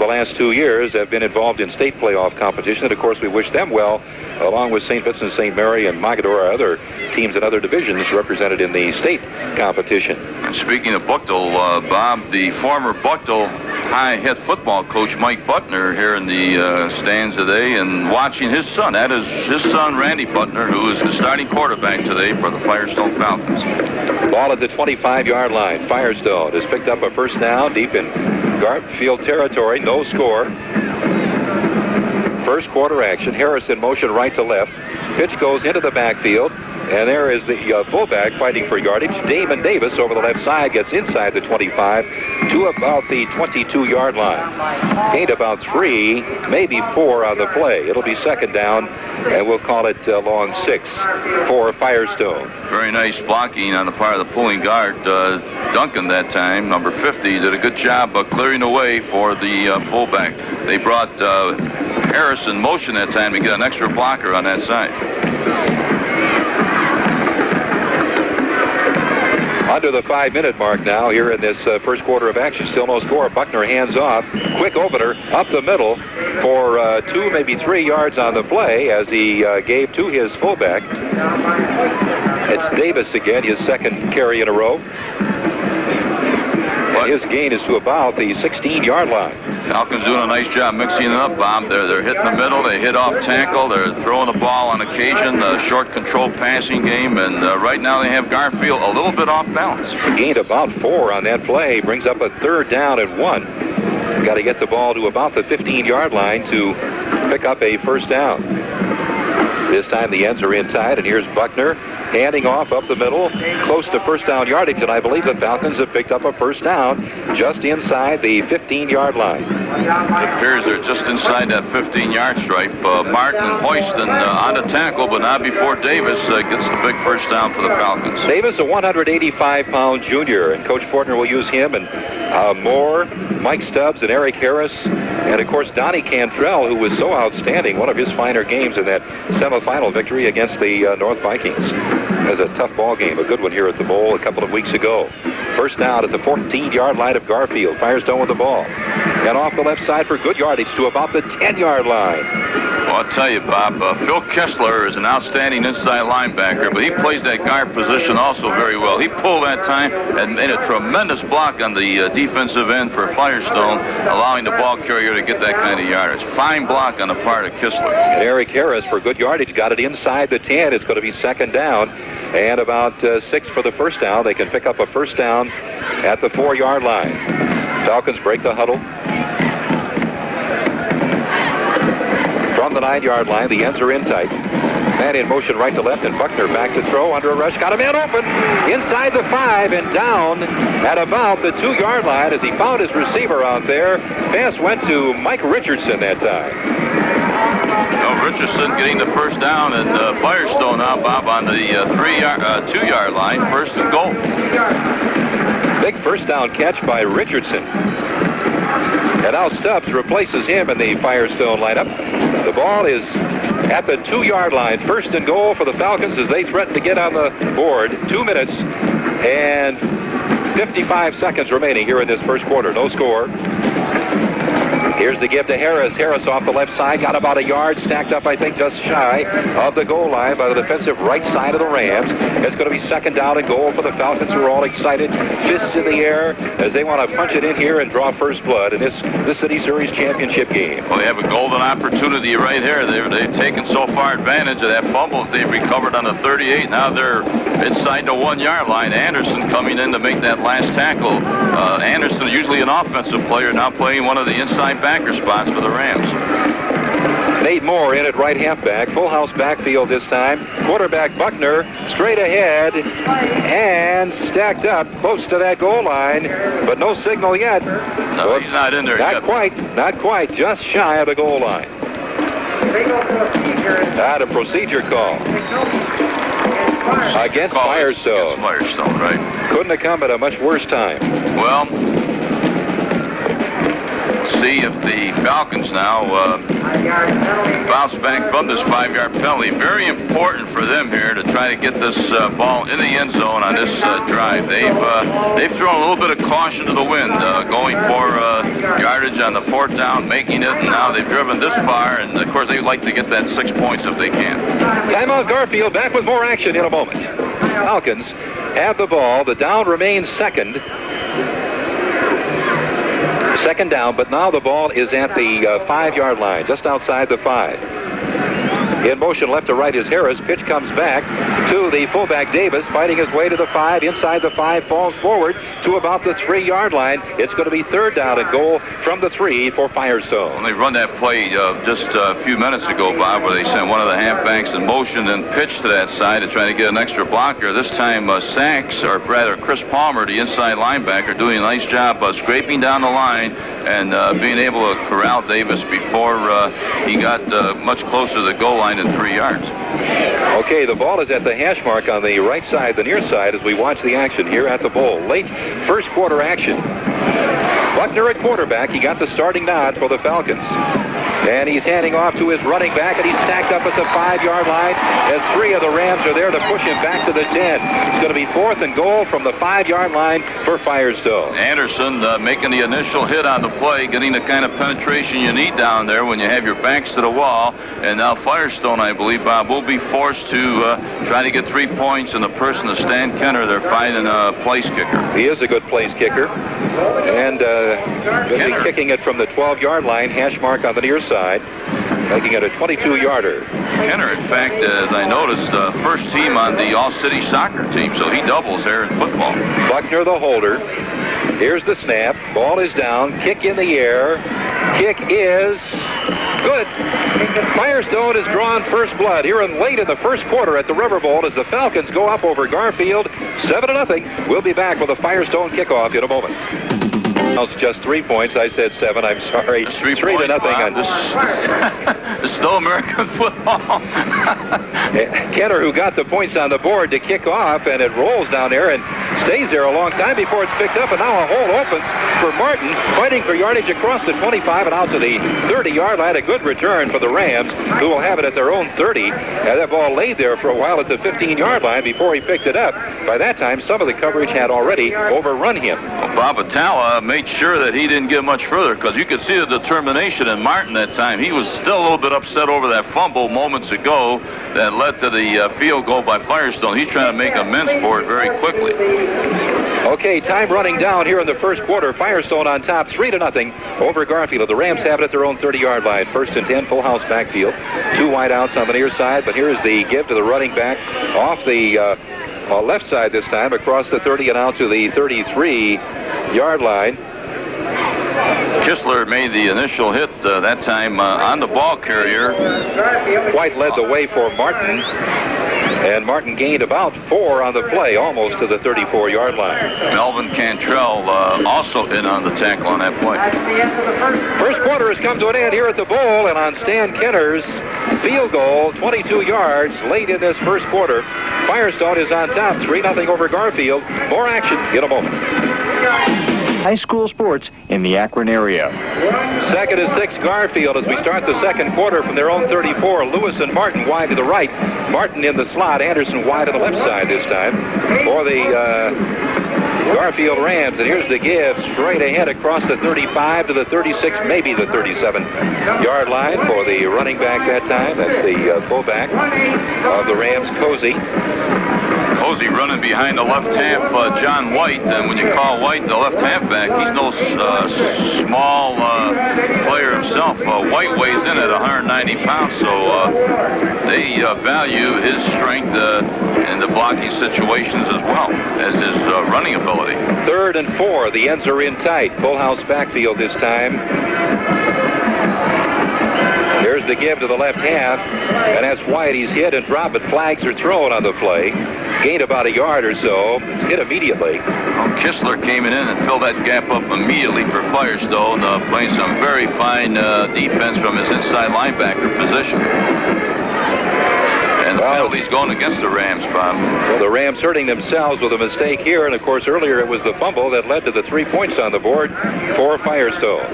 last 2 years have been involved in state playoff competition. And, of course, we wish them well, along with St. Vincent, St. Mary, and Mogadore, other teams in other divisions represented in the state competition. And speaking of Buckdale, Bob, the former Buckdale High head football coach Mike Butner here in the stands today, and watching his son. That is his son, Randy Butner, who is the starting quarterback today for the Firestone Falcons. Ball at the 25-yard line. Firestone has picked up a first down deep in Garfield territory. No score. First quarter action. Harris in motion right to left. Pitch goes into the backfield. And there is the fullback fighting for yardage. Damon Davis over the left side gets inside the 25 to about the 22-yard line. Gained about 3, maybe 4 on the play. It'll be second down, and we'll call it long 6 for Firestone. Very nice blocking on the part of the pulling guard. Duncan that time, number 50, did a good job of clearing the way for the fullback. They brought Harris in motion that time to get an extra blocker on that side. Under the 5-minute mark now here in this first quarter of action. Still no score. Buckner hands off. Quick opener up the middle for 2, maybe 3 yards on the play as he gave to his fullback. It's Davis again, his second carry in a row. And his gain is to about the 16-yard line. Falcons doing a nice job mixing it up, Bob. They're hitting the middle. They hit off tackle. They're throwing the ball on occasion. Short control passing game. And right now they have Garfield a little bit off balance. Gained about 4 on that play. Brings up a third down and 1. Got to get the ball to about the 15-yard line to pick up a first down. This time the ends are in tight, and here's Buckner handing off up the middle, close to first down yardage, and I believe the Falcons have picked up a first down just inside the 15-yard line. It appears they're just inside that 15-yard stripe. Martin and Hoyston on the tackle, but not before Davis gets the big first down for the Falcons. Davis, a 185-pound junior, and Coach Fortner will use him and Moore, Mike Stubbs, and Eric Harris, and of course Donnie Cantrell, who was so outstanding, one of his finer games in that semifinal victory against the North Vikings. It was a tough ball game, a good one here at the Bowl a couple of weeks ago. First down at the 14-yard line of Garfield. Firestone with the ball. And off the left side for good yardage to about the 10-yard line. Well, I'll tell you, Bob, Phil Kessler is an outstanding inside linebacker, but he plays that guard position also very well. He pulled that time and made a tremendous block on the defensive end for Firestone, allowing the ball carrier to get that kind of yardage. Fine block on the part of Kessler. And Eric Harris for good yardage got it inside the 10. It's going to be second down and about 6 for the first down. They can pick up a first down at the 4-yard line. Falcons break the huddle. From the 9-yard line, the ends are in tight. Man in motion right to left, and Buckner back to throw under a rush. Got a man open inside the 5 and down at about the 2-yard line as he found his receiver out there. Pass went to Mike Richardson that time. Richardson getting the first down, and Firestone now, Bob, on the 2-yard line. First and goal. Big first down catch by Richardson. And now Stubbs replaces him in the Firestone lineup. The ball is at the 2-yard line. First and goal for the Falcons as they threaten to get on the board. 2 minutes and 55 seconds remaining here in this first quarter. No score. Here's the give to Harris. Harris off the left side. Got about a yard. Stacked up, I think, just shy of the goal line by the defensive right side of the Rams. It's going to be second down and goal for the Falcons, who are all excited. Fists in the air as they want to punch it in here and draw first blood in this City Series Championship game. Well, they have a golden opportunity right here. They've taken so far advantage of that fumble that they've recovered on the 38. Now they're inside the 1-yard line. Anderson coming in to make that last tackle. Anderson, usually an offensive player, now playing one of the inside backer spots for the Rams. Nate Moore in at right halfback. Full house backfield this time. Quarterback Buckner straight ahead and stacked up close to that goal line, but no signal yet. No, he's not in there yet. Not quite. Just shy of the goal line. A procedure call. Against Firestone. Against Firestone, right. Couldn't have come at a much worse time. Well, see if the Falcons now bounce back from this 5-yard penalty. Very important for them here to try to get this ball in the end zone on this drive. They've thrown a little bit of caution to the wind, going for yardage on the 4th down, making it, and now they've driven this far, and of course they'd like to get that 6 points if they can. Timeout Garfield, back with more action in a moment. Falcons have the ball. The down remains second down, but now the ball is at the 5-yard line, just outside the 5. In motion left to right is Harris. Pitch comes back to the fullback Davis, fighting his way to the 5. Inside the 5, falls forward to about the 3-yard line. It's going to be 3rd down and goal from the 3 for Firestone. Well, they run that play just a few minutes ago, Bob, where they sent one of the halfbacks in motion and pitched to that side to try to get an extra blocker. This time, Sachs, or rather Chris Palmer, the inside linebacker, doing a nice job scraping down the line and being able to corral Davis before he got much closer to the goal line than 3 yards. Okay, the ball is at the hash mark on the right side, the near side, as we watch the action here at the bowl. Late first quarter action. Buckner at quarterback. He got the starting nod for the Falcons. And he's handing off to his running back, and he's stacked up at the 5-yard line as 3 of the Rams are there to push him back to the 10. It's going to be 4th and goal from the 5-yard line for Firestone. Anderson making the initial hit on the play, getting the kind of penetration you need down there when you have your backs to the wall. And now Firestone, I believe, Bob, will be forced to try to get 3 points, and the person is Stan Kenner. They're finding a place kicker. He is a good place kicker. And he'll be kicking it from the 12-yard line, hash mark on the near side, making it a 22-yarder. Kenner, in fact, as I noticed, first team on the all-city soccer team, so he doubles here in football. Buckner, the holder. Here's the snap. Ball is down. Kick in the air. Kick is good. Firestone has drawn first blood here late in the first quarter at the River Bowl as the Falcons go up over Garfield 7-0. We'll be back with a Firestone kickoff in a moment. It's just 3 points. I said 7. I'm sorry. 3-0. It's still American football. Kenner, who got the points on the board to kick off, and it rolls down there and stays there a long time before it's picked up, and now a hole opens for Martin, fighting for yardage across the 25 and out to the 30-yard line. A good return for the Rams, who will have it at their own 30. And that ball laid there for a while at the 15-yard line before he picked it up. By that time, some of the coverage had already overrun him. Well, Bob Atala made sure that he didn't get much further, because you could see the determination in Martin that time. He was still a little bit upset over that fumble moments ago that led to the field goal by Firestone. He's trying to make amends for it very quickly. Okay, time running down here in the first quarter. Firestone on top, 3-0 over Garfield. The Rams have it at their own 30-yard line. 1st and 10, full house backfield. 2 wide outs on the near side, but here's the give to the running back off the left side this time, across the 30 and out to the 33-yard line. Kistler made the initial hit that time on the ball carrier. White led the way for Martin, and Martin gained about 4 on the play, almost to the 34-yard line. Melvin Cantrell also in on the tackle on that play. First quarter has come to an end here at the bowl, and on Stan Kenner's field goal, 22 yards late in this first quarter, Firestone is on top, 3-0 over Garfield. More action in a moment. High school sports in the Akron area. 2nd and 6, Garfield, as we start the second quarter from their own 34. Lewis and Martin wide to the right. Martin in the slot. Anderson wide to the left side this time for the Garfield Rams. And here's the give straight ahead across the 35 to the 36, maybe the 37-yard line for the running back that time. That's the fullback of the Rams, Cozy. Cozy running behind the left half, John White, and when you call White the left halfback, he's no small player himself. White weighs in at 190 pounds, so they value his strength in the blocking situations as well as his running ability. 3rd and 4, the ends are in tight. Full house backfield this time. Here's the give to the left half, and that's White. He's hit and dropped, but flags are thrown on the play. Gained about a yard or so. It's hit immediately. Well, Kistler came in and filled that gap up immediately for Firestone, playing some very fine defense from his inside linebacker position. And the penalty's going against the Rams, Bob. So the Rams hurting themselves with a mistake here, and of course earlier it was the fumble that led to the 3 points on the board for Firestone.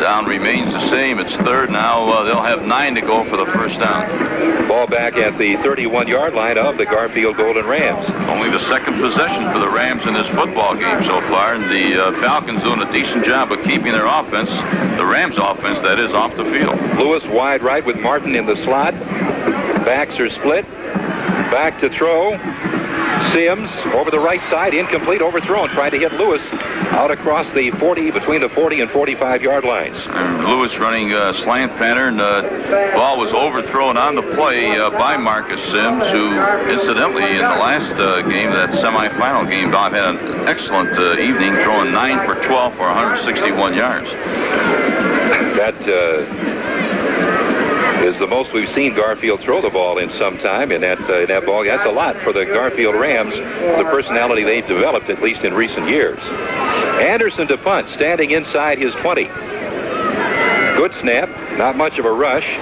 Down remains the same. It's third now. They'll have 9 to go for the first down. Ball back at the 31-yard line of the Garfield Golden Rams. Only the second possession for the Rams in this football game so far, and the Falcons doing a decent job of keeping their offense, the Rams offense, that is, off the field. Lewis wide right with Martin in the slot. Backs are split. Back to throw. Sims over the right side, incomplete, overthrown, trying to hit Lewis out across the 40, between the 40 and 45-yard lines. And Lewis running slant pattern. Ball was overthrown on the play by Marcus Sims, who incidentally in the last game, that semifinal game, Bob had an excellent evening, throwing 9 for 12 for 161 yards. That is the most we've seen Garfield throw the ball in some time in that ball. That's a lot for the Garfield Rams, the personality they've developed, at least in recent years. Anderson to punt, standing inside his 20. Good snap, not much of a rush.